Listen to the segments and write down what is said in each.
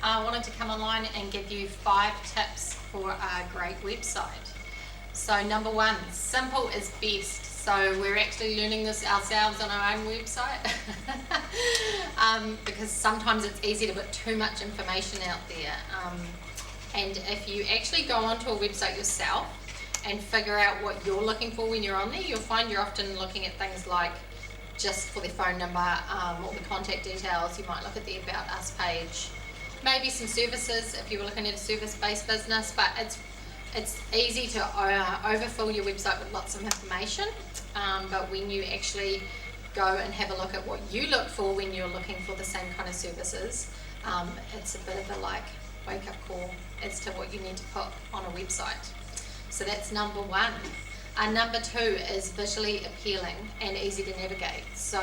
I wanted to come online and give you 5 tips for a great website. So number 1, simple is best. So we're actually learning this ourselves on our own website because sometimes it's easy to put too much information out there. And if you actually go onto a website yourself and figure out what you're looking for when you're on there, you'll find you're often looking at things like just for their phone number, or the contact details. You might look at the About Us page, maybe some services if you were looking at a service-based business, but it's easy to overfill your website with lots of information, but when you actually go and have a look at what you look for when you're looking for the same kind of services, it's a bit of a wake-up call as to what you need to put on a website. So that's number 1. Number 2 is visually appealing and easy to navigate. So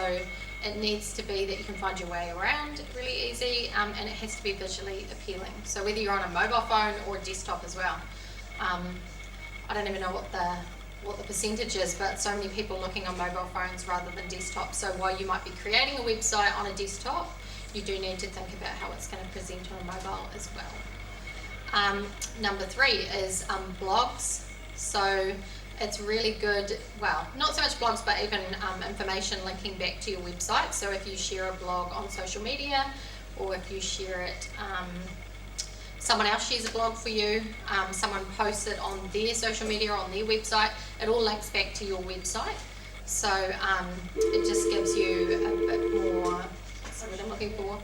it needs to be that you can find your way around really easy, and it has to be visually appealing. So whether you're on a mobile phone or a desktop as well. I don't even know what the percentage is, but so many people looking on mobile phones rather than desktop. So while you might be creating a website on a desktop, you do need to think about how it's going to present on a mobile as well. Number 3 is blogs. So it's really good, well, not so much blogs, but even information linking back to your website. So if you share a blog on social media, or if you share it, someone else shares a blog for you, someone posts it on their social media or on their website, it all links back to your website. So it just gives you a bit more, what's the word I'm looking for?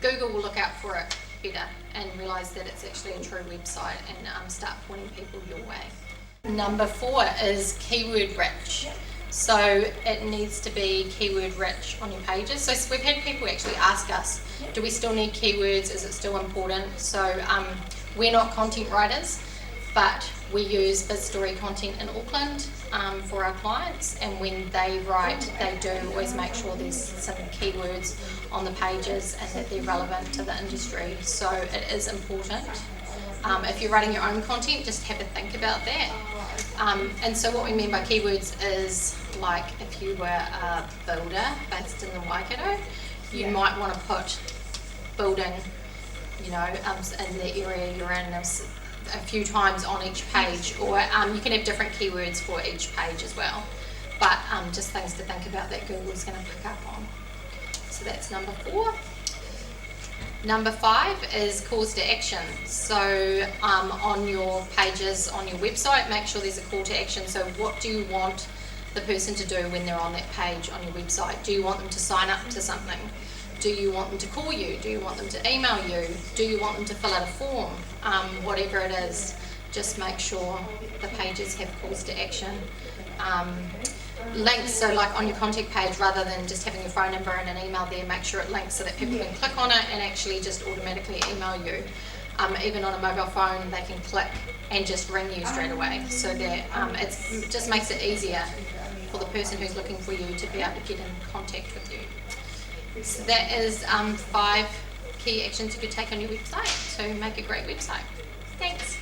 Google will look out for it better and realise that it's actually a true website and start pointing people your way. Number 4 is keyword rich. So it needs to be keyword rich on your pages. So we've had people actually ask us, do we still need keywords? Is it still important? So we're not content writers, but we use BizStory content in Auckland for our clients, and when they write, they do always make sure there's some keywords on the pages and that they're relevant to the industry. So it is important. If you're writing your own content, just have a think about that. And so what we mean by keywords is, like, if you were a builder based in the Waikato, you might want to put building, in the area you're in a few times on each page, or you can have different keywords for each page as well. But just things to think about that Google's going to pick up on. So that's number 4. Number 5 is calls to action. So on your pages, on your website, make sure there's a call to action. So what do you want the person to do when they're on that page on your website? Do you want them to sign up to something? Do you want them to call you? Do you want them to email you? Do you want them to fill out a form? Whatever it is, just make sure the pages have calls to action. Links, so like on your contact page, rather than just having your phone number and an email there, make sure it links so that people can click on it and actually just automatically email you. Even on a mobile phone, they can click and just ring you straight away, so that it just makes it easier for the person who's looking for you to be able to get in contact with you. So that is 5 key actions you could take on your website to make a great website. Thanks.